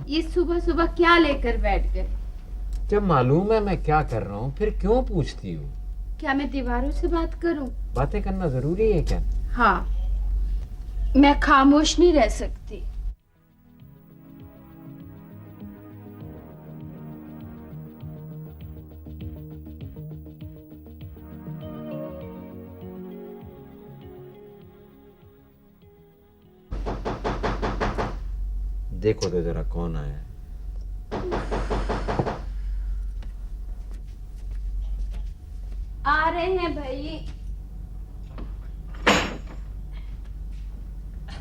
ये सुबह सुबह क्या लेकर बैठ गए? जब मालूम है मैं क्या कर रहा हूँ फिर क्यों पूछती हूँ? क्या मैं दीवारों से बात करूं? बातें करना जरूरी है क्या? हाँ, मैं खामोश नहीं रह सकती। देखो तो जरा कौन आया है। आ रहे हैं भाई।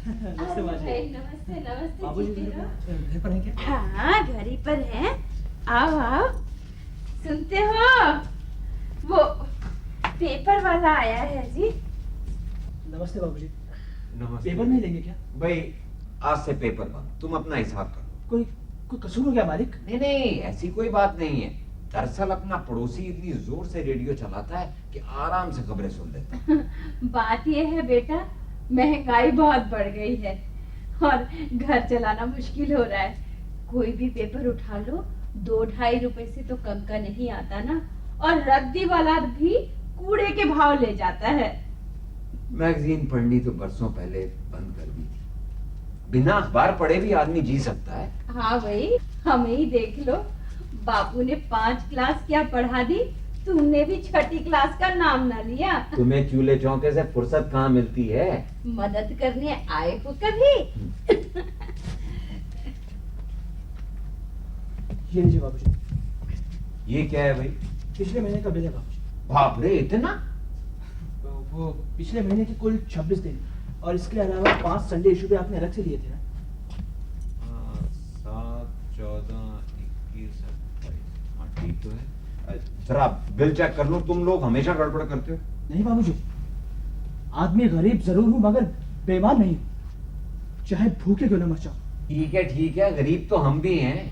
नमस्ते माजी। नमस्ते नमस्ते। बाबूजी घर पर हैं क्या? हाँ, घर ही पर हैं। आओ आओ। सुनते हो, वो पेपर वाला आया है जी। नमस्ते बाबूजी। नमस्ते। पेपर नहीं लेंगे क्या? भाई आज से पेपर बंद, तुम अपना हिसाब करो। कोई कसूर हो गया मालिक? नहीं नहीं, ऐसी कोई बात नहीं है। दरअसल अपना पड़ोसी इतनी जोर से रेडियो चलाता है कि आराम से खबरें सुन लेता है। बात ये है बेटा, महंगाई बहुत बढ़ गई है और घर चलाना मुश्किल हो रहा है। कोई भी पेपर उठा लो, 2-2.5 रुपए से तो कम का नहीं आता ना। और रद्दी वाला भी कूड़े के भाव ले जाता है। मैगजीन पढ़नी तो बरसों पहले बंद कर दी थी। बिना अखबार पढ़े भी आदमी जी सकता है। हाँ भाई, हमें ही देख लो। बापू ने 5 क्लास क्या पढ़ा दी, तुमने भी 6ठी क्लास का नाम ना लिया। तुम्हें चूल्हे चौके से फुर्सत कहाँ मिलती है? मदद करने आए हो कभी? ये लीजिए बाबूजी। ये क्या है भाई? पिछले महीने का बिल है बाबूजी। बाप रे, इतना? वो पिछले महीने के कुल 26 दिन और इसके अलावा 5 संडे इशू पे आपने अलग से लिए थे ना? 7, 14, 21, 28। हाँ ठीक तो है। जरा बिल चेक कर लो। तुम लोग हमेशा गड़बड़ करते हो। नहीं बाबूजी, आदमी गरीब जरूर हूँ मगर बेईमान नहीं हूँ, चाहे भूखे क्यों न मर जाऊं। ठीक है, गरीब तो हम भी हैं।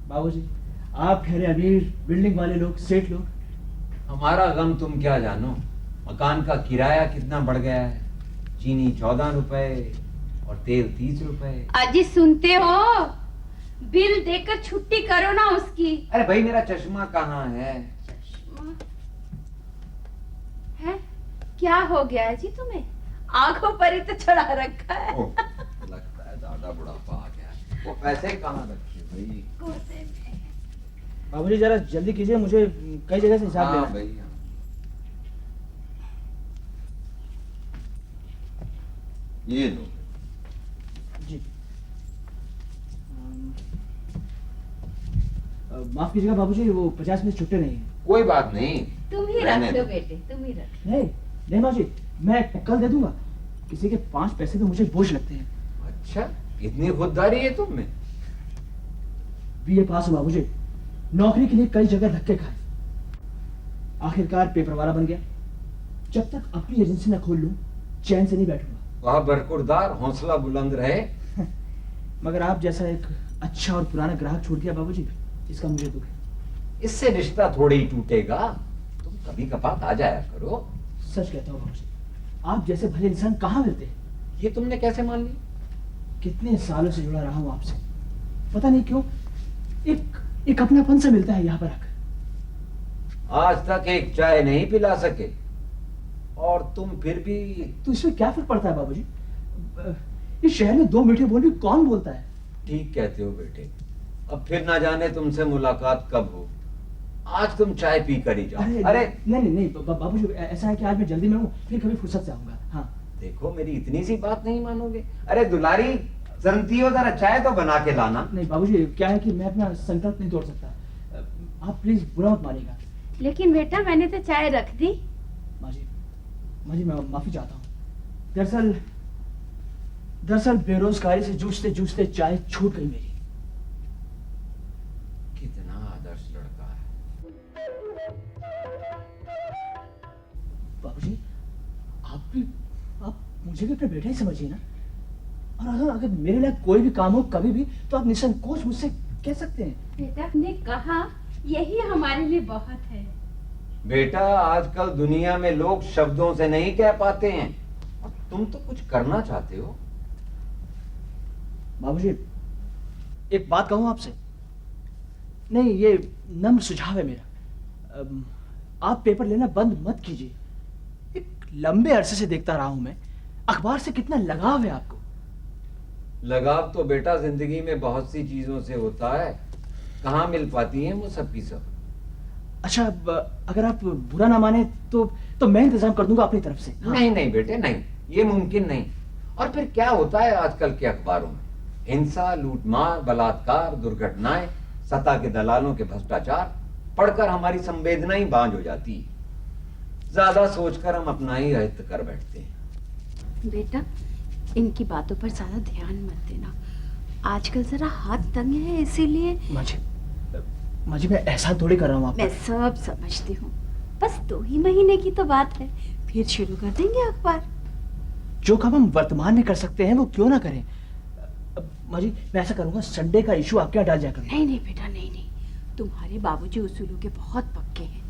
बाबूजी, आप ठहरे अमीर, बिल्डिंग वाले लोग, सेठ लोग। हमारा गम तुम क्या जानो। मकान का किराया कितना बढ़ गया है। चीनी 14 रुपए और तेल 30 रुपए। अजी सुनते हो, बिल देकर छुट्टी करो ना उसकी। अरे भाई मेरा चश्मा कहाँ है? चश्मा है? क्या हो गया है जी तुम्हें? आंखों पर ही तो चढ़ा रखा है। ओह, लगता है ज्यादा बुढ़ापा आ गया है। वो पैसे कहाँ रखे भाई? कोसे में। बाबूजी जरा जल्दी कीजिए, मुझे कई जगह से हिसाब लेना हाँ है। भाई हाँ। ये लो। जी। माफ कीजिएगा बाबूजी, वो 50 मिनट छुट्टे नहीं है। कोई बात नहीं, तुम ही रहने रख दो। लो बेटे, तुम ही रख। नहीं नहीं बाबूजी, मैं कल दे दूंगा। किसी के 5 पैसे तो मुझे बोझ लगते हैं। अच्छा, इतनी खुददारी है तुम में? बीए पास हो बाबूजी, नौकरी के लिए कई जगह धक्के खाए, आखिरकार पेपर वाला बन गया। जब तक अपनी एजेंसी न खोल लूं, चैन से नहीं बैठूंगा। वह बरकुरदार, हौसला बुलंद रहे। मगर आप जैसा एक अच्छा और पुराना ग्राहक छोड़ दिया बाबूजी, इसका मुझे दुख है। इससे रिश्ता थोड़ी ही टूटेगा। तुम कभी कभार आ जाया करो। सच कहता हूँ बाबूजी, आप जैसे भले इंसान कहाँ मिलते हैं। ये तुमने कैसे मान लिया? कितने सालों से जुड़ा रहा हूँ आपसे, पता नहीं क्यों एक अपनापन सा मिलता है यहाँ पर आकर। आज तक एक चाय नहीं पिला सके और तुम फिर भी। तो इसमें क्या फर्क पड़ता है बाबूजी? इस शहर में 2 मीठे बोल भी कौन बोलता है? ठीक कहते हो बेटे। अब फिर ना जाने तुमसे मुलाकात कब हो। आज तुम चाय पी कर ही जाओ। अरे नहीं नहीं नहीं बाबूजी, ऐसा है कि आज मैं जल्दी में हूँ, फिर कभी फुर्सत से आऊंगा। हाँ देखो मेरी इतनी सी बात नहीं मानोगे? अरे दुलारी, जरती हो जरा चाय तो बना के लाना। नहीं बाबूजी, क्या है कि मैं अपना संकल्प नहीं तोड़ सकता। आप प्लीज बुरा मत मानिएगा। लेकिन बेटा मैंने तो चाय रख दी। माजी मैं माफी चाहता हूँ। दरअसल बेरोजगारी से जूझते जूझते चाय छूट गई मेरी। कितना आदर्श लड़का है। बाबूजी, आप मुझे भी अपने बेटा ही समझिए ना। और अगर मेरे लिए कोई भी काम हो कभी भी, तो आप निसंकोच मुझसे कह सकते हैं। बेटा ने कहा, यही हमारे लिए बहुत है। बेटा आजकल दुनिया में लोग शब्दों से नहीं कह पाते हैं और तुम तो कुछ करना चाहते हो। बाबूजी, एक बात कहूं आपसे? नहीं, ये नम्र सुझाव है मेरा। आप पेपर लेना बंद मत कीजिए। एक लंबे अरसे से देखता रहा हूं मैं, अखबार से कितना लगाव है आपको। लगाव तो बेटा जिंदगी में बहुत सी चीजों से होता है, कहाँ मिल पाती हैं वो सब की सब। अच्छा, अगर आप बुरा ना माने तो मैं इंतजाम कर दूंगा अपनी तरफ से। हाँ। नहीं नहीं बेटे नहीं, ये मुमकिन नहीं। और फिर क्या होता है आजकल के अखबारों में? हिंसा, लूटमार, बलात्कार, दुर्घटनाएं, सत्ता के दलालों के भ्रष्टाचार, पढ़कर हमारी संवेदना ही बांझ हो जाती है। ज्यादा सोचकर हम अपना ही अहित कर बैठते हैं। बेटा, इनकी बातों पर ज्यादा ध्यान मत देना। आजकल जरा हाथ तंग है, इसीलिए। माँ जी, मैं ऐसा थोड़ी कर रहा हूँ आप। मैं सब समझती हूँ, बस 2 ही महीने की तो बात है, फिर शुरू कर देंगे अखबार। जो काम हम वर्तमान में कर सकते हैं वो क्यों ना करें। माँ जी, मैं ऐसा करूंगा, संडे का इशू आपके यहाँ डाल जाया करूंगा। नहीं नहीं बेटा, नहीं नहीं, तुम्हारे बाबूजी उसूलों के बहुत पक्के हैं।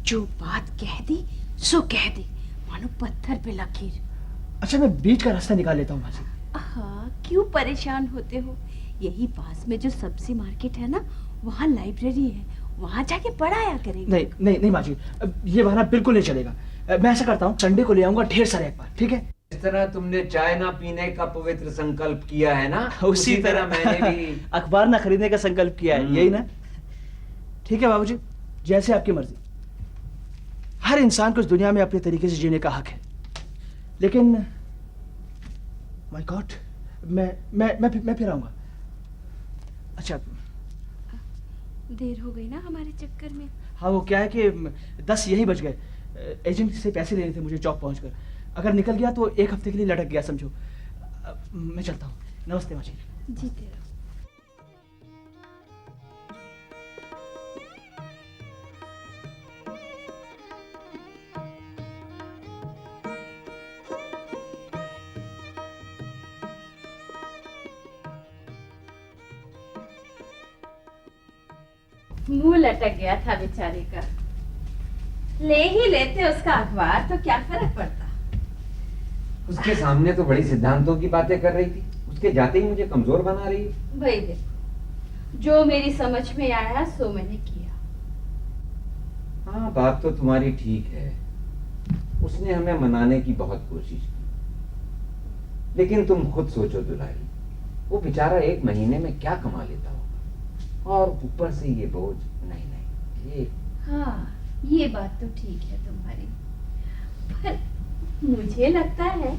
जो बात कह दी सो कह दी, मानो पत्थर पे लकीर। अच्छा, मैं बीच का रास्ता निकाल लेता हूँ माँ जी। हाँ, क्यों परेशान होते हो? यही पास में जो सब्जी मार्केट है ना, वहाँ लाइब्रेरी है, वहाँ जाके पढ़ाया करेंगे। नहीं नहीं नहीं माँ जी, ये बहाना बिल्कुल नहीं चलेगा। मैं ऐसा करता हूँ, संडे को ले आऊंगा ढेर सारे अखबार, ठीक है? इस तरह तुमने चाय ना पीने का पवित्र संकल्प किया है ना, उसी तरह मैंने भी अखबार ना खरीदने का संकल्प किया है, यही ना? ठीक है बाबूजी, जैसे आपकी मर्जी। हर इंसान को इस दुनिया में अपने तरीके से जीने का हक है, लेकिन माय गॉड, मैं फिर आऊंगा। अच्छा, देर हो गई ना हमारे चक्कर में। हाँ, वो क्या है कि 10 यही बज गए। एजेंट से पैसे लेने थे मुझे चौक पहुंचकर। अगर निकल गया तो 1 हफ्ते के लिए लटक गया समझो। मैं चलता हूँ। नमस्ते माँ जी। जीते रहो। मुंह लटक गया था बेचारे का। ले ही लेते उसका अखबार तो क्या फर्क पड़ता। उसके सामने तो बड़ी सिद्धांतों की बातें कर रही थी, उसके जाते ही मुझे कमजोर बना रही है। भाई देखो, जो मेरी समझ में आया सो मैंने किया। हाँ, बात तो तुम्हारी ठीक है। उसने हमें मनाने की बहुत कोशिश की, लेकिन तुम खुद सोचो दुलारी, वो बेचारा 1 महीने में क्या कमा लेता होगा, और ऊपर से ये बोझ। नहीं नहीं, ये हाँ, ये बात तो ठीक है तुम्हारी, पर मुझे लगता है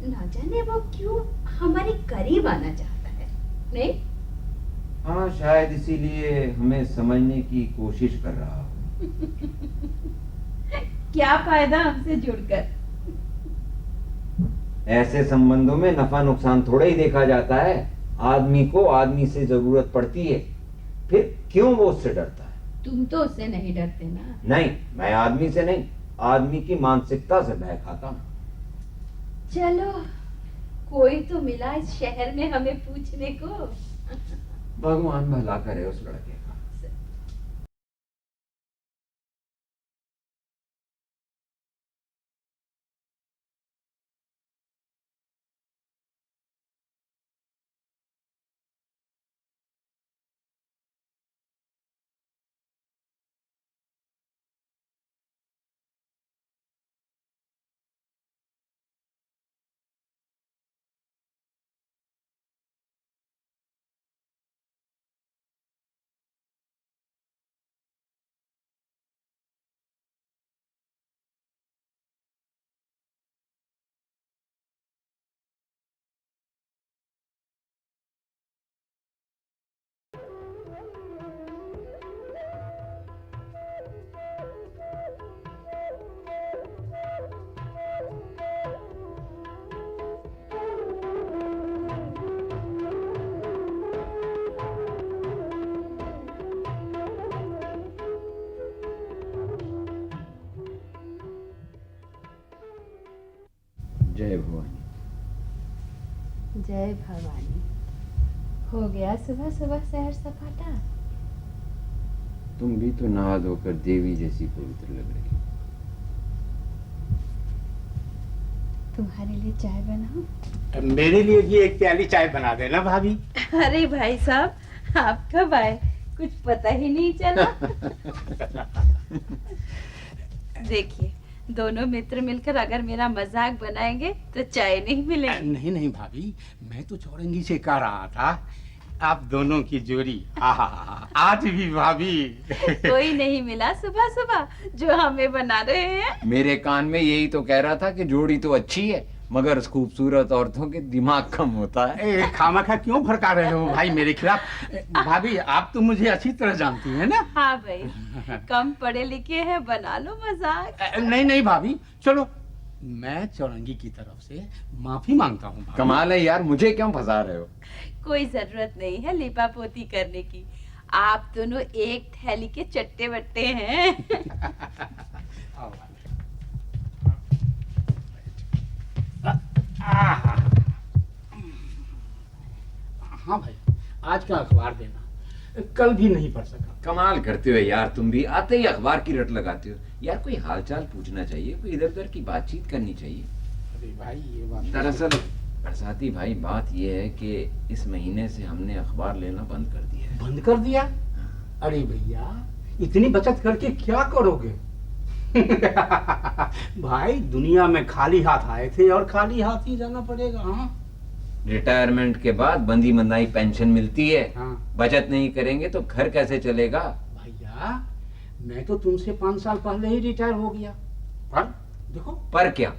ना जाने वो क्यों हमारे करीब आना चाहता है। नहीं? हाँ, शायद इसीलिए हमें समझने की कोशिश कर रहा हो। क्या फायदा हमसे जुड़कर। ऐसे संबंधों में नफा नुकसान थोड़ा ही देखा जाता है। आदमी को आदमी से जरूरत पड़ती है, फिर क्यों वो उससे डरता है? तुम तो उससे नहीं डरते ना। नहीं, मैं आदमी से नहीं, आदमी की मानसिकता से भय खाता हूँ। चलो, कोई तो मिला इस शहर में हमें पूछने को। भगवान भला करे उस लड़के का। जय भवानी। जय भवानी। हो गया सुबह सुबह सैर सपाटा? तुम भी तो नहा धोकर देवी जैसी पवित्र लग रही हो। तुम्हारे लिए चाय बनाऊं? मेरे लिए भी एक प्याली चाय बना देना भाभी। अरे भाई साहब, आप कब आए? कुछ पता ही नहीं चला। देखिए, दोनों मित्र मिलकर अगर मेरा मजाक बनाएंगे तो चाय नहीं मिलेगी। नहीं नहीं भाभी, मैं तो चौरंगी से कह रहा था आप दोनों की जोड़ी आहा आज भी भाभी। कोई नहीं मिला सुबह सुबह जो हमें बना रहे हैं। मेरे कान में यही तो कह रहा था कि जोड़ी तो अच्छी है, मगर खूबसूरत औरतों के दिमाग कम होता है। खामखा क्यों भड़का रहे हो भाई मेरे खिलाफ? भाभी आप तो मुझे अच्छी तरह जानती हैं ना। हाँ भाई, कम पढ़े लिखे हैं, बना लो मजाक। नहीं नहीं भाभी, चलो मैं चौरंगी की तरफ से माफी मांगता हूँ। कमाल है यार, मुझे क्यों फंसा रहे हो? कोई जरूरत नहीं है लिपा पोती करने की। आप दोनों एक थैली के चट्टे बट्टे हैं। हाँ भाई, आज का अखबार देना, कल भी नहीं पढ़ सका। कमाल करते हो यार, तुम भी आते ही अखबार की रट लगाते हो। यार कोई हालचाल पूछना चाहिए, कोई इधर उधर की बातचीत करनी चाहिए। अरे भाई ये बात दरअसल बरसाती भाई, बात ये है कि इस महीने से हमने अखबार लेना बंद कर दिया है। बंद कर दिया? अरे भैया, इतनी बचत करके क्या करोगे? भाई दुनिया में खाली हाथ आए थे और खाली हाथ ही जाना पड़ेगा। हाँ, रिटायरमेंट के बाद बंदी मंदाई पेंशन मिलती है। हाँ। बचत नहीं करेंगे तो घर कैसे चलेगा? भैया मैं तो तुमसे 5 साल पहले ही रिटायर हो गया। पर देखो। पर क्या,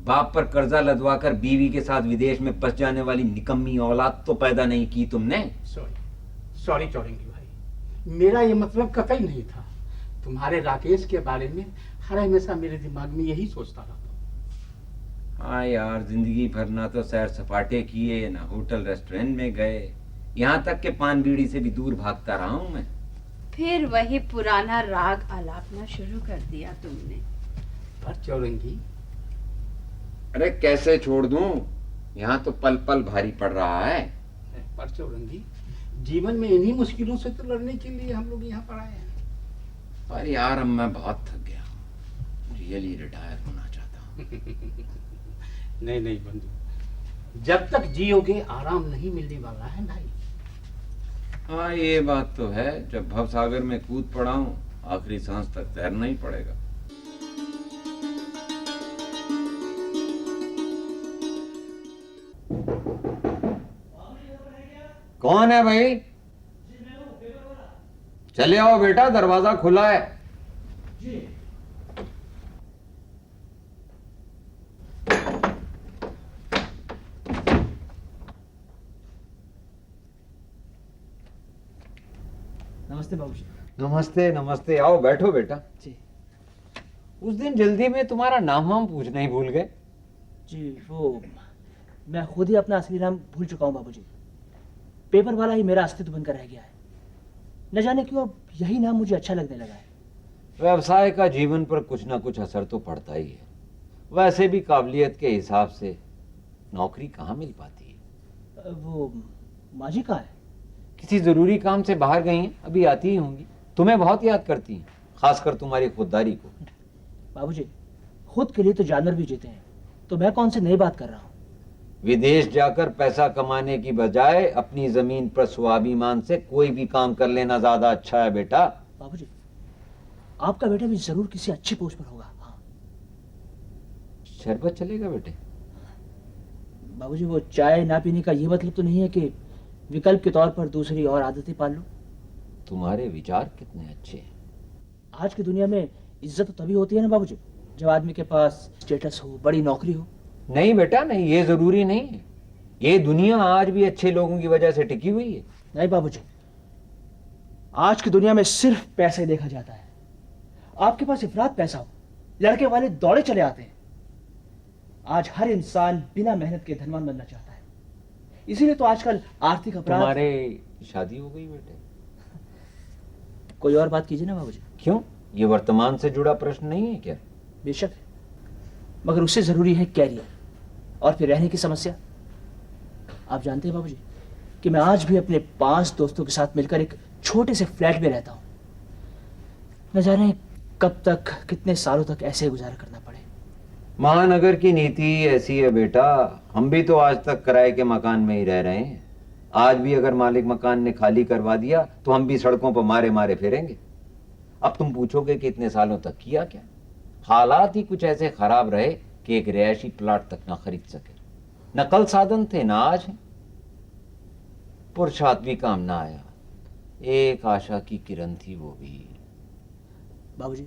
बाप पर कर्जा लदवाकर बीवी के साथ विदेश में बस जाने वाली निकम्मी औलाद तो पैदा नहीं की तुमने। सॉरी चौरंगी भाई, मेरा ये मतलब कतई नहीं था। तुम्हारे राकेश के बारे में हर हमेशा मेरे दिमाग में यही सोचता रहता। हाँ यार, जिंदगी भर ना तो सैर सपाटे किए, ना होटल रेस्टोरेंट में गए, यहाँ तक के पान बीड़ी से भी दूर भागता रहा हूँ मैं। फिर वही पुराना राग आलापना शुरू कर दिया तुमने। पर चौरंगी, अरे कैसे छोड़ दूं, यहाँ तो पल पल भारी पड़ रहा है। पर चौरंगी, जीवन में इन्हीं मुश्किलों से तो लड़ने के लिए हम लोग यहाँ पर आए हैं। पर यार अब मैं बहुत थक गया हूँ, रियली रिटायर होना चाहता हूँ। नहीं नहीं बंधु, जब तक जियोगे आराम नहीं मिलने वाला है भाई। हाँ ये बात तो है, जब भव सागर में कूद पड़ा हूँ आखिरी सांस तक तैरना ही पड़ेगा। कौन है भाई? चले आओ बेटा, दरवाजा खुला है। नमस्ते बाबूजी। नमस्ते नमस्ते, आओ बैठो बेटा। जी उस दिन जल्दी में तुम्हारा नाम वाम पूछना ही भूल गए। जी, वो मैं खुद ही अपना असली नाम भूल चुका हूँ बाबूजी। पेपर वाला ही मेरा अस्तित्व बनकर रह गया है। न जाने क्यों अब यही नाम मुझे अच्छा लगने लगा है। व्यवसाय का जीवन पर कुछ ना कुछ असर तो पड़ता ही है। वैसे भी काबिलियत के हिसाब से नौकरी कहाँ मिल पाती है। वो माँ जी कहाँ है? किसी जरूरी काम से बाहर गई हैं, अभी आती ही होंगी। तुम्हें बहुत याद करती हैं, खासकर तुम्हारी खुददारी को। बाबूजी, खुद के लिए तो जानवर भी जीते हैं, तो मैं कौन सी नई बात कर रहा हूँ। विदेश जाकर पैसा कमाने की बजाय अपनी जमीन पर स्वाभिमान से कोई भी काम कर लेना ज्यादा अच्छा है बेटा। बाबूजी, आपका बेटा भी जरूर किसी अच्छी पोस्ट पर होगा। हाँ। शरबत चलेगा बेटे? बाबूजी, वो चाय ना पीने का ये मतलब तो नहीं है कि विकल्प के तौर पर दूसरी और आदतें पाल लो। तुम्हारे विचार कितने अच्छे हैं। आज की दुनिया में इज्जत तो तभी होती है ना बाबूजी, जब आदमी के पास स्टेटस हो, बड़ी नौकरी हो। नहीं बेटा नहीं, ये जरूरी नहीं है। ये दुनिया आज भी अच्छे लोगों की वजह से टिकी हुई है। नहीं बाबूजी, आज की दुनिया में सिर्फ पैसा ही देखा जाता है। आपके पास इफरात पैसा हो, लड़के वाले दौड़े चले आते हैं। आज हर इंसान बिना मेहनत के धनवान बनना चाहता है। इसीलिए तो आजकल आर्थिक अपराध। तुम्हारे शादी हो गई बेटे? कोई और बात कीजिए ना बाबूजी। क्यों, ये वर्तमान से जुड़ा प्रश्न नहीं है क्या? बेशक है, मगर उससे जरूरी है कैरियर और फिर रहने की समस्या। आप जानते हैं बाबूजी कि मैं आज भी अपने 5 दोस्तों के साथ मिलकर एक छोटे से फ्लैट में रहता हूं। न जाने कब तक, कितने सालों तक ऐसे गुजारा करना पड़े। महानगर की नीति ऐसी है बेटा। हम भी तो आज तक किराए के मकान में ही रह रहे हैं आज भी अगर मालिक मकान ने खाली करवा दिया तो हम भी सड़कों पर मारे मारे फिरेंगे। अब तुम पूछोगे कि इतने सालों तक किया क्या? हालात ही कुछ ऐसे खराब रहे कि एक रिहायशी प्लाट तक ना खरीद सके। न कल साधन थे ना आज है। पुरुषार्थ भी काम ना आया, एक आशा की किरण थी वो भी। बाबूजी,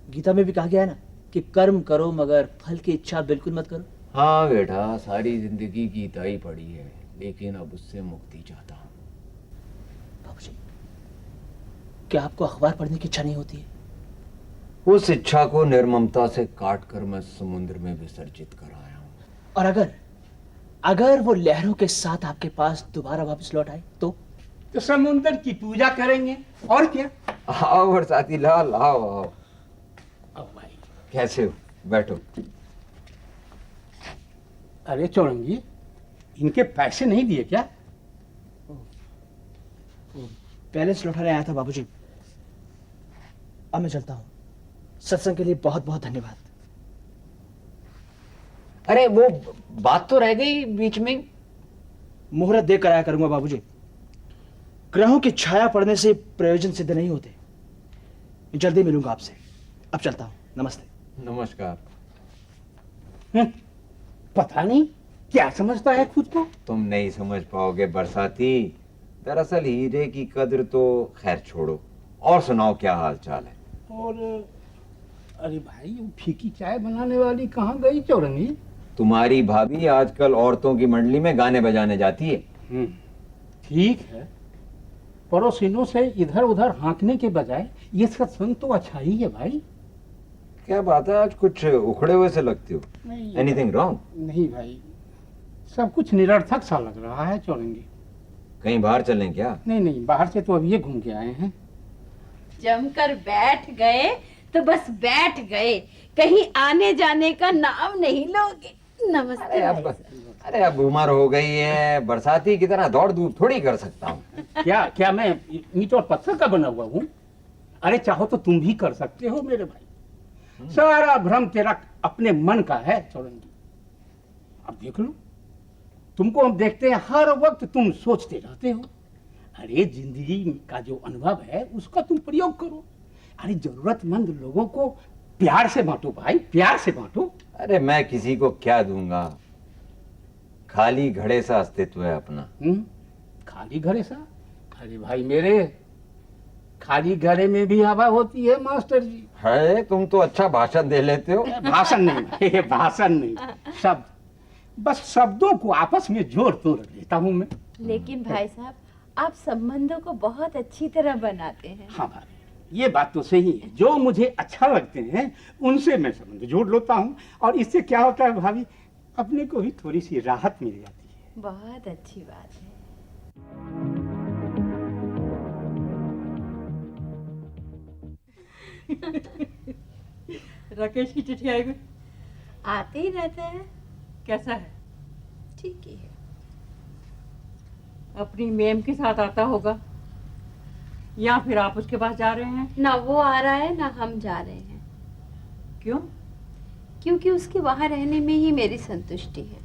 गीता में भी कहा गया है ना कि कर्म करो मगर फल की इच्छा बिल्कुल मत करो। हाँ बेटा, सारी जिंदगी गीता ही पड़ी है, लेकिन अब उससे मुक्ति चाहता हूँ। बाबूजी, क्या आपको अखबार पढ़ने की इच्छा नहीं होती है? उस इच्छा को निर्ममता से काट कर मैं समुद्र में विसर्जित कर आया हूँ। और अगर वो लहरों के साथ आपके पास दोबारा वापस लौट आए तो समुद्र की पूजा करेंगे और क्या। आओ बरसाती लाल, आओ आओ। अब भाई, कैसे हो? बैठो। अरे चौरंगी, इनके पैसे नहीं दिए क्या? बैलेंस लौटाने आया था बाबूजी। अब मैं चलता हूँ। सत्संग के लिए बहुत बहुत धन्यवाद। अरे वो बात तो रह गई बीच में। मुहूर्त देख कर आया करूंगा बाबूजी। ग्रहों की छाया पड़ने से प्रयोजन सिद्ध नहीं होते। जल्दी मिलूंगा आपसे। अब चलता हूँ। नमस्ते। नमस्कार। पता नहीं क्या समझता है खुद को। तुम नहीं समझ पाओगे बरसाती। दरअसल हीरे की कद्र तो खैर छोड़ो, और सुनाओ क्या हाल चाल है? और अरे भाई, वो फीकी चाय बनाने वाली कहाँ गई चौरंगी? तुम्हारी भाभी आजकल औरतों की मंडली में गाने बजाने जाती है। ठीक है, पड़ोसिनों से इधर उधर हाँकने के बजाय ये सत्संग तो अच्छा ही है भाई। क्या बात है, आज कुछ उखड़े हुए से लगते हो? नहीं एनीथिंग रॉन्ग? नहीं भाई, सब कुछ निरर्थक सा लग रहा है चौरंगी। कहीं बाहर चलें क्या? नहीं, बाहर से तो अभी ये घूम के आए हैं। जमकर बैठ गए तो बस बैठ गए, कहीं आने जाने का नाम नहीं लोगे। नमस्ते। अरे अब उम्र हो गई है, बरसाती की तरह दौड़ धूप थोड़ी कर सकता हूँ। क्या मैं ईंट और पत्थर का बना हुआ हूँ? अरे चाहो तो तुम भी कर सकते हो मेरे भाई। सारा भ्रम तेरा अपने मन का है चौरंगी। अब देख लो, तुमको हम देखते हैं हर वक्त तुम सोचते रहते हो। अरे जिंदगी का जो अनुभव है उसका तुम प्रयोग करो। अरे जरूरतमंद लोगों को प्यार से बांटो भाई, प्यार से बांटो। अरे मैं किसी को क्या दूंगा, खाली घड़े सा अस्तित्व है अपना। खाली घड़े सा? अरे भाई मेरे, खाली घड़े में भी हवा होती है मास्टर जी। है, तुम तो अच्छा भाषण दे लेते हो। भाषण नहीं, भाषण नहीं, शब्द। बस शब्दों को आपस में जोड़ तोड़ लेता हूँ मैं। लेकिन भाई साहब, आप संबंधों को बहुत अच्छी तरह बनाते हैं। हाँ भाई, ये बात तो सही है। जो मुझे अच्छा लगते हैं उनसे मैं संबंध जोड़ लेता हूँ, और इससे क्या होता है भाभी, अपने को भी थोड़ी सी राहत मिल जाती है। बहुत अच्छी बात है। राकेश की चिट्ठी आई हुई? आते ही रहता है। कैसा है? ठीक ही है। अपनी मेम के साथ आता होगा, या फिर आप उसके पास जा रहे हैं? ना वो आ रहा है ना हम जा रहे हैं। क्यों? क्योंकि उसके वहां रहने में ही मेरी संतुष्टि है।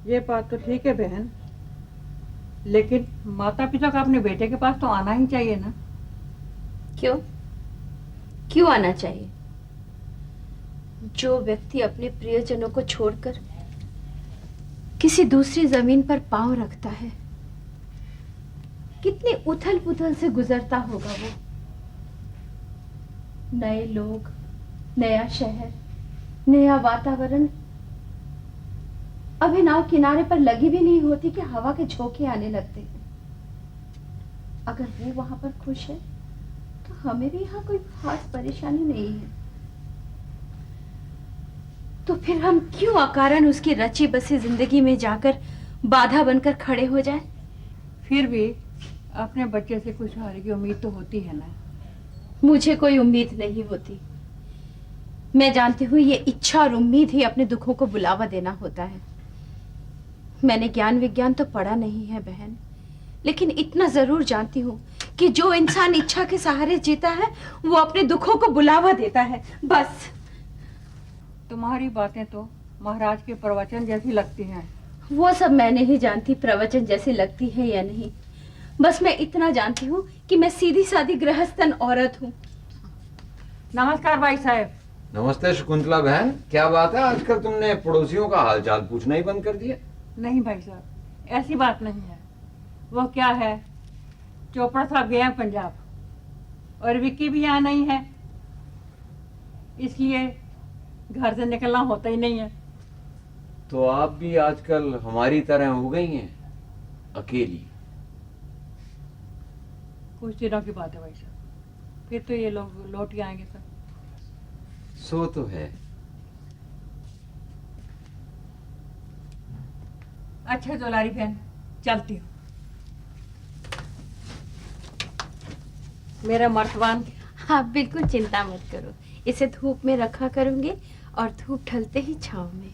ये बात तो ठीक है बहन, लेकिन माता पिता का अपने बेटे के पास तो आना ही चाहिए ना। क्यों? क्यों आना चाहिए? जो व्यक्ति अपने प्रियजनों को छोड़कर किसी दूसरी जमीन पर पांव रखता है, कितनी उथल पुथल से गुजरता होगा वो। नए लोग, नया शहर, नया वातावरण। अभी नाव किनारे पर लगी भी नहीं होती कि हवा के झोंके आने लगते हैं। अगर वो वहां पर खुश है तो हमें भी यहाँ कोई खास परेशानी नहीं है। तो फिर हम क्यों अकारण उसकी रची बसी जिंदगी में जाकर बाधा बनकर खड़े हो जाएं? फिर भी अपने बच्चे से खुशहाली की उम्मीद तो होती है ना। मुझे कोई उम्मीद नहीं होती। मैं जानती हूँ ये इच्छा और उम्मीद ही अपने दुखों को बुलावा देना होता है। मैंने ज्ञान विज्ञान तो पढ़ा नहीं है बहन, लेकिन इतना जरूर जानती हूँ कि जो इंसान इच्छा के सहारे जीता है वो अपने दुखों को बुलावा देता है। बस। तुम्हारी बातें तो महाराज के प्रवचन जैसी लगती हैं। वो सब मैं नहीं जानती प्रवचन जैसी लगती है या नहीं। बस मैं इतना जानती हूँ कि मैं सीधी सादी गृहस्थन औरत हूँ। नमस्कार भाई साहब। नमस्ते शकुंतला बहन, क्या बात है आजकल तुमने पड़ोसियों का हालचाल पूछना ही बंद कर दिया? नहीं भाई साहब, ऐसी बात नहीं है। वो क्या है, चोपड़ा साहब गए हैं पंजाब और विक्की भी यहाँ नहीं है, इसलिए घर से निकलना होता ही नहीं है। तो आप भी आजकल हमारी तरह हो गई हैं, अकेली। कुछ दिनों की बात है भाई साहब, फिर तो ये लोग लौट के आएंगे सर। सो तो है। अच्छा जोलारी बहन, चलती हूँ। मेरा मर्तबान। आप बिल्कुल चिंता मत करो, इसे धूप में रखा करूंगी और धूप ढलते ही छांव में।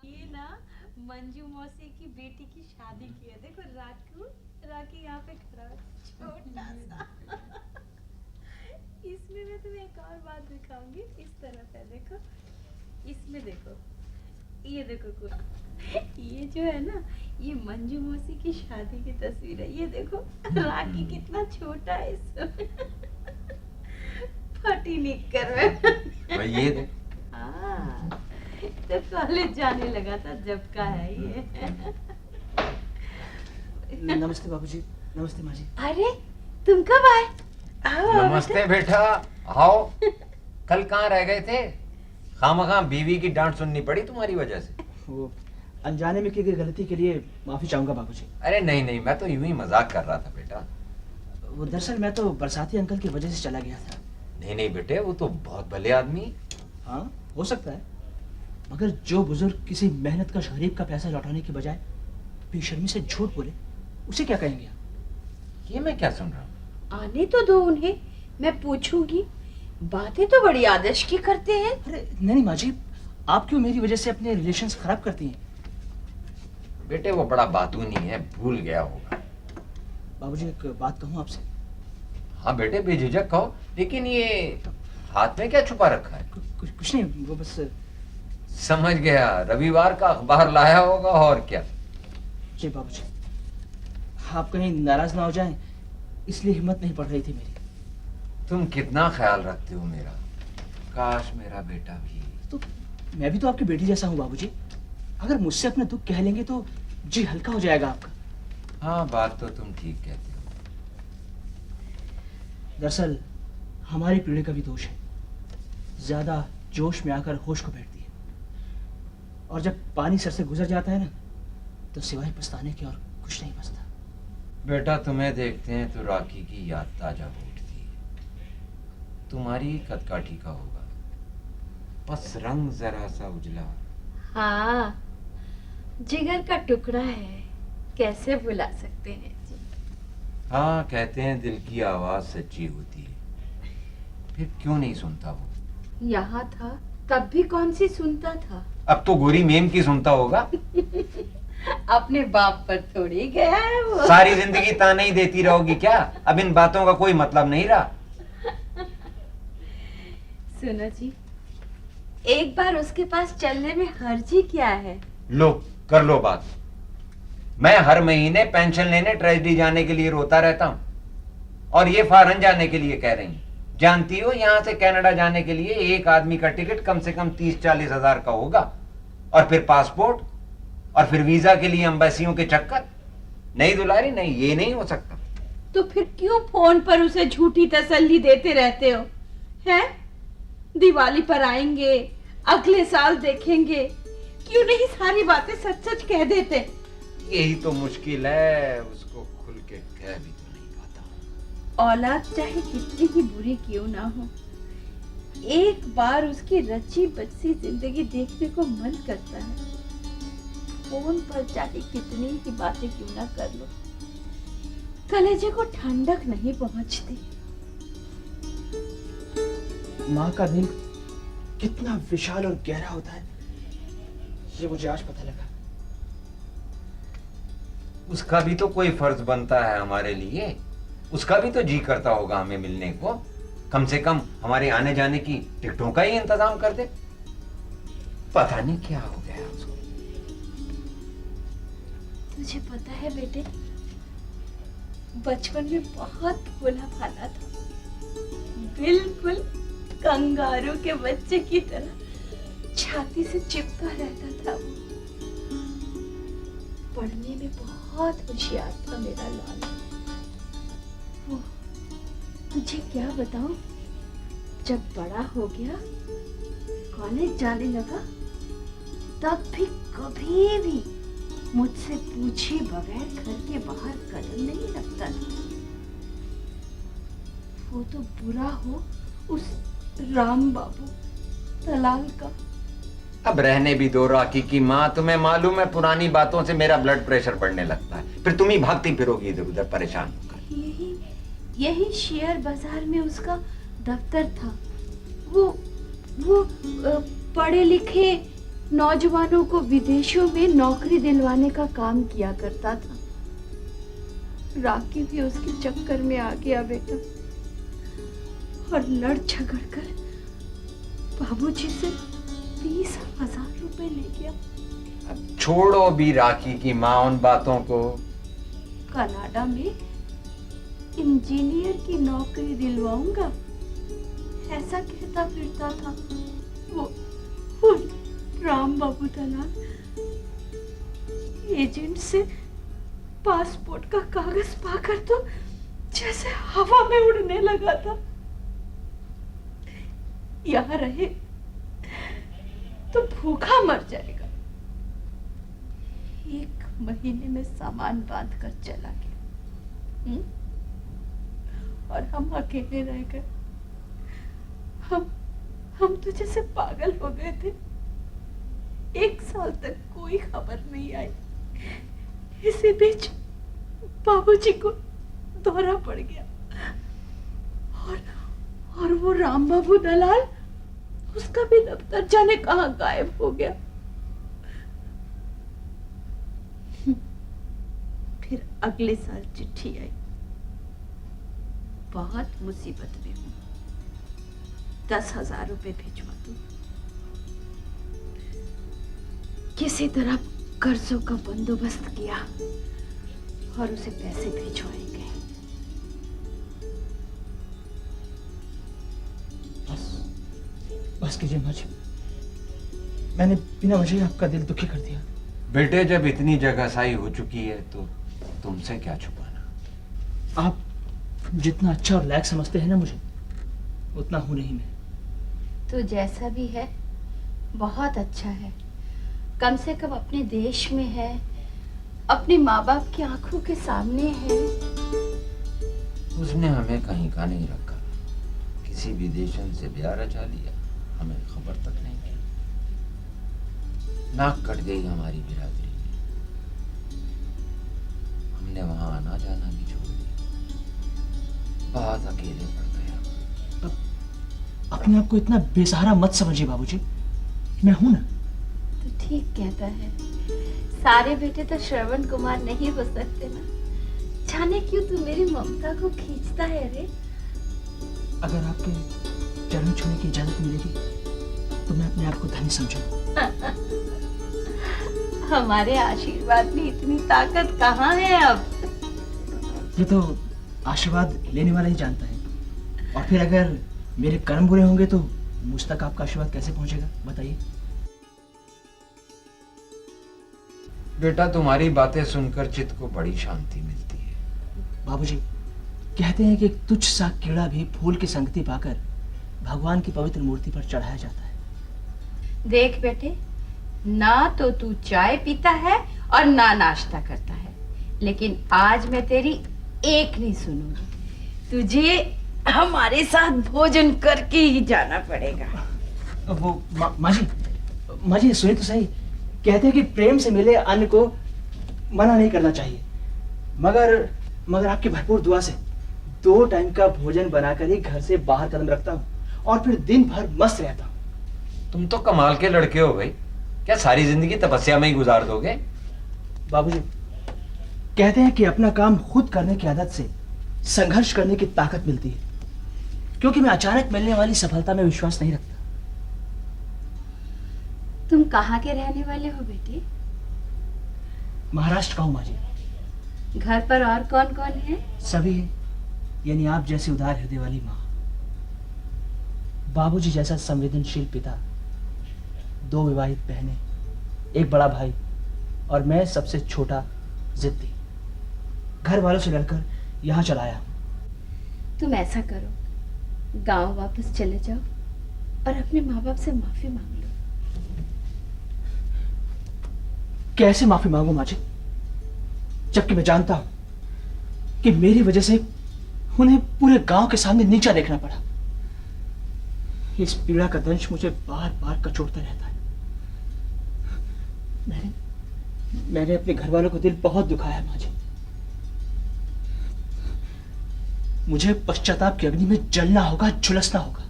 ये ना मंजू मौसी की बेटी की शादी की है। देखो राखी यहाँ पे खड़ा है, छोटा सा। इसमें मैं तुम्हें एक और बात दिखाऊंगी। इस तरफ है, देखो इसमें देखो, ये देखो कुछ, ये जो है ना, ये मंजू मौसी की शादी की तस्वीर है। ये देखो राखी कितना छोटा है इसमें। फटी निक्कर में। भाई ये दे। हाँ, तो कॉलेज जाने लगा था जब का है ये। नमस्ते बाबूजी। नमस्ते माँ जी। अरे तुम कब आए? आओ नमस्ते बेटा, आओ। कल कहाँ रह गए थे? खामखा बीवी की डांट सुननी पड़ी तुम्हारी वजह से। वो अनजाने में की गई गलती के लिए माफी चाहूंगा बाबूजी। अरे नहीं नहीं, मैं तो यूं ही मजाक कर रहा था बेटा। वो दरअसल मैं तो बरसाती अंकल की वजह से चला गया था। नहीं नहीं बेटे, वो तो बहुत भले आदमी। हाँ हो सकता है, मगर जो बुजुर्ग किसी मेहनत का गरीब का पैसा लौटाने की बजाय बेशर्मी से झूठ बोले, उसे क्या कहेंगे आप? ये मैं क्या सुन रहा हूँ? आने तो दो उन्हें, मैं पूछूंगी। बातें तो बड़ी आदर्श की करते हैं। अरे नहीं माँ जी, आप क्यों मेरी वजह से अपने रिलेशंस खराब करती हैं? बेटे वो बड़ा बातूनी है, भूल गया होगा। बाबूजी एक बात कहूँ आपसे? हाँ बेटे बेझिझक कहो, लेकिन ये हाथ में क्या छुपा रखा है? कुछ नहीं, वो बस। समझ गया, रविवार का अखबार लाया होगा और क्या। जी बाबूजी, आप कहीं नाराज ना हो जाएं, इसलिए हिम्मत नहीं पड़ रही थी मेरी। तुम कितना ख्याल रखते हो मेरा, काश मेरा बेटा भी। तो मैं भी तो आपकी बेटी जैसा हूँ बाबूजी, अगर मुझसे अपना दुख कह लेंगे तो जी हल्का हो जाएगा आपका। हाँ बात तो तुम ठीक कहते हो। दरअसल हमारी पीढ़ी का भी दोष है, ज्यादा जोश में आकर होश को बैठती है, और जब पानी सर से गुजर जाता है ना, तो सिवाय पछताने के और कुछ नहीं बचता। बेटा तुम्हें देखते हैं तो राखी की याद ताजा हो उठती है। तुम्हारी कदकाठी का होगा, बस रंग जरा सा उजला। हाँ, जिगर का टुकड़ा है, कैसे भुला सकते हैं जी। हाँ कहते हैं दिल की आवाज सच्ची होती है, फिर क्यों नहीं सुनता वो? यहाँ था तब भी कौन सी सुनता था। अब तो गोरी मेम की सुनता होगा। अपने बाप पर थोड़ी गया है वो। सारी जिंदगी ताने ही देती रहोगी क्या? अब इन बातों का कोई मतलब नहीं रहा। सुनो जी, एक बार उसके पास चलने में हर्ज ही क्या है? लो कर लो बात। मैं हर महीने पेंशन लेने ट्रेजरी जाने के लिए रोता रहता हूं, और ये फॉरेन जाने के लिए कह रही हैं। जानती हो यहां से कनाडा जाने के लिए एक आदमी का टिकट कम से कम 30-40 हजार का होगा, और फिर पासपोर्ट, और फिर वीजा के लिए एम्बेसियों के चक्कर। नहीं दुलारी नहीं, ये नहीं हो सकता। तो फिर क्यों फोन पर उसे झूठी तसल्ली देते रहते हो? हैं? दिवाली पर आएंगे, अगले साल देखेंगे, क्यों नहीं सारी बातें सच सच कह देते? यही तो मुश्किल है, उसको खुल के कह भी तो नहीं पाता। औलाद चाहे कितनी ही बुरी क्यों ना हो, एक बार उसकी रची बची जिंदगी देखने को मन करता है। फोन पर चाहे कितनी ही बातें क्यों ना कर लो, कलेजे को ठंडक नहीं पहुंचती। माँ का दिल कितना विशाल और गहरा होता है, ये मुझे आज पता लगा। उसका भी तो कोई फर्ज बनता है हमारे लिए। उसका भी तो जी करता होगा हमें मिलने को। कम से कम हमारे आने जाने की टिकटों का ही इंतजाम कर दे। पता नहीं क्या हो गया उसको। तुझे पता है बेटे, बचपन में बहुत भोला भाला था, बिल्कुल कंगारू के बच्चे की तरह छाती से चिपका रहता था वो। पढ़ने में बहुत होशियार था मेरा लाल। वो तुझे क्या बताऊं, जब बड़ा हो गया, कॉलेज जाने लगा, तब भी कभी भी मुझसे पूछे बगैर घर के बाहर कदम नहीं रखता था। वो तो बुरा हो उस राम बाबू दलाल का। अब रहने भी दो राखी की माँ। तुम्हें मालूम है पुरानी बातों से मेरा ब्लड प्रेशर बढ़ने लगता है, फिर तुम ही भागती फिरोगी इधर उधर परेशान होकर। यही शेयर बाजार में उसका दफ्तर था। वो पढ़े लिखे नौजवानों को विदेशों में नौकरी दिलवाने का काम किया करता था। राखी भी उसके चक्कर में आ गया बेटा, और लड़ झगड़ कर बाबूजी से 20,000 रुपए ले गया। अब छोड़ो भी राखी की माँ उन बातों को। कनाडा में इंजीनियर की नौकरी दिलवाऊंगा, ऐसा कहता फिरता था वो राम बाबू दलाल। एजेंट से पासपोर्ट का कागज पाकर तो जैसे हवा में उड़ने लगा था। यहाँ रहे तो भूखा मर जाएगा। 1 महीने में सामान बांध कर चला गया। और हम अकेले रह गए। हम तो जैसे पागल हो गए थे। 1 साल तक कोई खबर नहीं आई। इसी बीच बाबूजी को दौरा पड़ गया, और वो राम बाबू दलाल, उसका भी दफ्तर जाने कहां गायब हो गया। फिर अगले साल चिट्ठी आई, बहुत मुसीबत में हूं, 10,000 रुपए भिजवा दो। किसी तरह कर्जों का बंदोबस्त किया और उसे पैसे भिजवाए गए। बस कीजिए माँ जी, मैंने बिना वजह आपका दिल दुखी कर दिया। बेटे, जब इतनी जगहसाई हो चुकी है तो तुमसे क्या छुपाना। आप जितना अच्छा और लायक समझते हैं ना मुझे, उतना हूं नहीं मैं। तो जैसा भी है बहुत अच्छा है। कम से कम अपने देश में है, अपने माँ बाप की आंखों के सामने है। उसने हमें कहीं का नहीं रखा, किसी विदेशन से ब्याह रचा लिया, हमें खबर तक नहीं दी। नाक कट गई हमारी बिरादरी में। हमने वहां आना जाना भी छोड़ दिया, बहुत अकेले पड़ गए। अपने आप को इतना बेसहारा मत समझिए बाबूजी, मैं हूं ना। तो ठीक कहता है, सारे बेटे तो श्रवण कुमार नहीं हो सकते ना। जाने क्यों तू मेरी ममता को खींचता है रे। अगर आपके चरण छूने की इजाजत मिलेगी तो मैं अपने आप को धन्य समझूंगा। हमारे आशीर्वाद में इतनी ताकत कहाँ है अब। ये तो आशीर्वाद लेने वाला ही जानता है, और फिर अगर मेरे कर्म बुरे होंगे तो मुझ तक आपका आशीर्वाद कैसे पहुंचेगा बताइए। बेटा, तुम्हारी बातें सुनकर चित्त को बड़ी शांति मिलती है। बाबूजी, कहते हैं कि एक तुच्छ सा कीड़ा भी फूल की संगति पाकर भगवान की पवित्र मूर्ति पर चढ़ाया जाता है। देख बेटे, ना तो तू चाय पीता है और ना नाश्ता करता है, लेकिन आज मैं तेरी एक नहीं सुनूंगी। तुझे हमारे साथ भोजन करके ही जाना पड़ेगा। वो माँ जी सुनिए तो सही, कहते हैं कि प्रेम से मिले अन्न को मना नहीं करना चाहिए, मगर आपकी भरपूर दुआ से 2 टाइम का भोजन बनाकर ही घर से बाहर कदम रखता हूँ, और फिर दिन भर मस्त रहता हूँ। तुम तो कमाल के लड़के हो भाई। क्या सारी जिंदगी तपस्या में ही गुजार दोगे? बाबूजी, कहते हैं कि अपना काम खुद करने की आदत से संघर्ष करने की ताकत मिलती है, क्योंकि मैं अचानक मिलने वाली सफलता में विश्वास नहीं रखता। तुम कहाँ के रहने वाले हो बेटे? महाराष्ट्र का हूं माँ जी। घर पर और कौन कौन है? सभी हैं, यानी आप जैसी उदार हृदय वाली माँ, बाबूजी जैसा संवेदनशील पिता, 2 विवाहित बहनें, एक बड़ा भाई और मैं सबसे छोटा जिद्दी। घर वालों से लड़कर यहाँ चला आया हूं। तुम ऐसा करो, गांव वापस चले जाओ और अपने माँ बाप से माफी मांग लो। कैसे माफी मांगू माँ जी, जबकि मैं जानता हूं कि मेरी वजह से उन्हें पूरे गांव के सामने नीचा देखना पड़ा। इस पीड़ा का दंश मुझे बार बार कचोटता रहता है। मैंने अपने घर वालों को दिल बहुत दुखाया है माँ जी। मुझे पश्चाताप की अग्नि में जलना होगा, झुलसना होगा।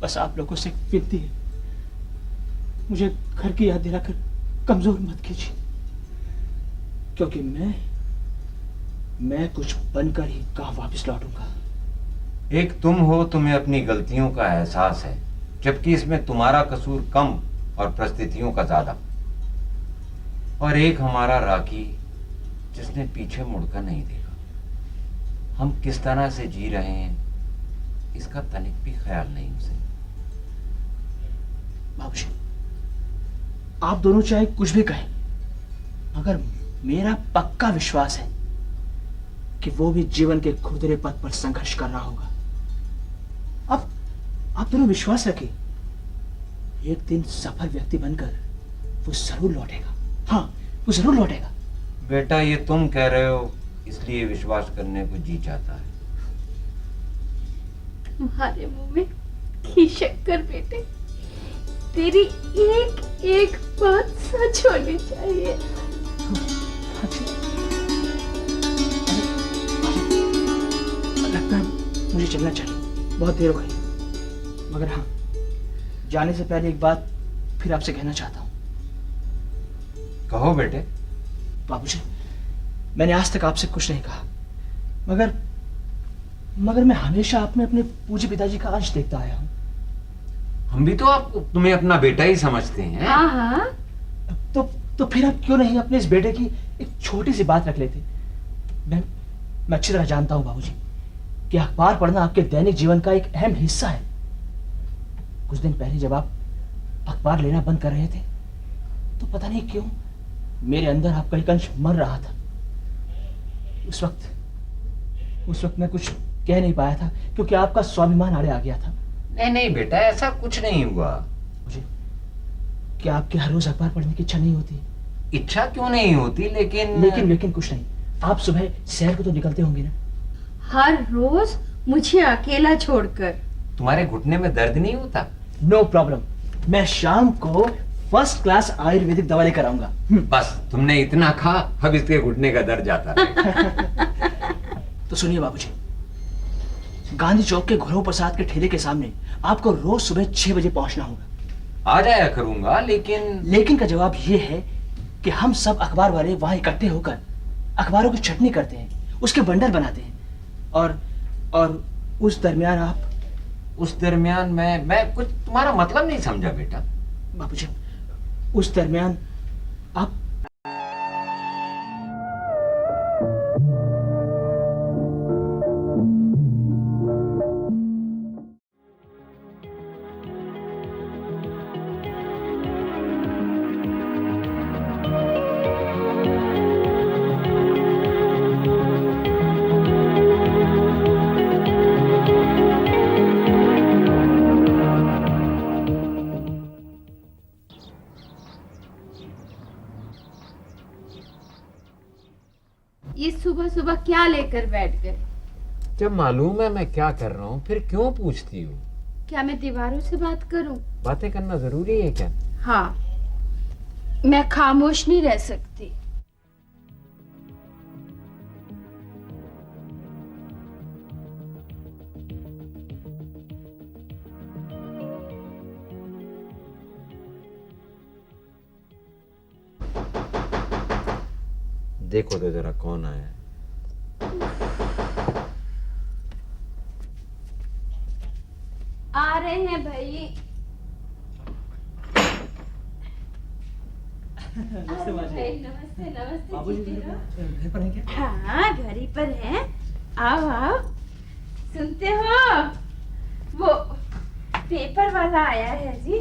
बस आप लोगों से एक विनती है, मुझे घर की याद दिलाकर कमजोर मत कीजिए, क्योंकि मैं कुछ बनकर ही गांव वापस लौटूंगा। एक तुम हो, तुम्हें अपनी गलतियों का एहसास है, जबकि इसमें तुम्हारा कसूर कम और परिस्थितियों का ज्यादा। और एक हमारा राखी, जिसने पीछे मुड़कर नहीं देखा। हम किस तरह से जी रहे हैं इसका तनिक भी ख्याल नहीं उसे। बाबूजी, आप दोनों चाहे कुछ भी कहें, मगर मेरा पक्का विश्वास है कि वो भी जीवन के खुरदरे पथ पर संघर्ष कर रहा होगा। आप दोनों विश्वास रखिए, एक दिन सफल व्यक्ति बनकर वो जरूर लौटेगा। हाँ, वो जरूर लौटेगा। बेटा, ये तुम कह रहे हो इसलिए विश्वास करने को जी चाहता है। तुम्हारे मुंह में घी शक्कर बेटे, तेरी एक एक बात सच होनी चाहिए। लगता है मुझे चलना चाहिए, बहुत देर हो गई। मगर हाँ, जाने से पहले एक बात फिर आपसे कहना चाहता हूँ। कहो बेटे। बाबूजी, मैंने आज तक आपसे कुछ नहीं कहा, मगर मैं हमेशा आप में अपने पूज्य पिताजी का अंश देखता आया हूँ। हम भी तो आपको तुम्हें अपना बेटा ही समझते हैं। हाँ हाँ, तो फिर आप क्यों नहीं अपने इस बेटे की एक छोटी सी बात रख लेते? मैं अच्छी तरह जानता हूँ बाबूजी कि अखबार पढ़ना आपके दैनिक जीवन का एक अहम हिस्सा है। कुछ दिन पहले जब आप अखबार लेना बंद कर रहे थे, तो पता नहीं क्यों मेरे अंदर आपका एक अंश मर रहा था। उस वक्त मैं कुछ कह नहीं पाया था, क्योंकि आपका स्वाभिमान आड़े आ गया था। नहीं बेटा, ऐसा कुछ नहीं हुआ। मुझे क्या आपके हर रोज अखबार पढ़ने की इच्छा नहीं होती? इच्छा क्यों नहीं होती, लेकिन कुछ नहीं। आप सुबह सैर को तो निकलते होंगे ना? हर रोज मुझे अकेला छोड़कर। तुम्हारे घुटने में दर्द नहीं होता? नो प्रॉब्लम, मैं शाम को फर्स्ट क्लास आयुर्वेदिक दवा लेकर आऊंगा। बस तुमने इतना खा, अब इसके घुटने का दर्द जाता है। तो सुनिए बाबूजी, गांधी चौक के घुरव प्रसाद के ठेले के सामने आपको रोज सुबह 6 बजे पहुंचना होगा। आ जाया करूंगा, लेकिन का जवाब ये है कि हम सब अखबार वाले वहां इकट्ठे होकर अखबारों की छटनी करते हैं, उसके बंडल बनाते हैं, और उस दरमियान मैं कुछ तुम्हारा मतलब नहीं समझा बेटा। बाबूजी, उस दरमियान आप ये सुबह सुबह क्या लेकर बैठ गए? जब मालूम है मैं क्या कर रहा हूँ, फिर क्यों पूछती हो? क्या मैं दीवारों से बात करूं? बातें करना जरूरी है क्या? हाँ, मैं खामोश नहीं रह सकती। देखो तो जरा कौन आया है। आ रहे हैं भाई। नमस्ते माँ जी। भाई नमस्ते नमस्ते। बाबूजी जीते रहो। घर पर हैं क्या? हाँ घर ही पर है। आओ आओ। सुनते हो वो पेपर वाला आया है जी।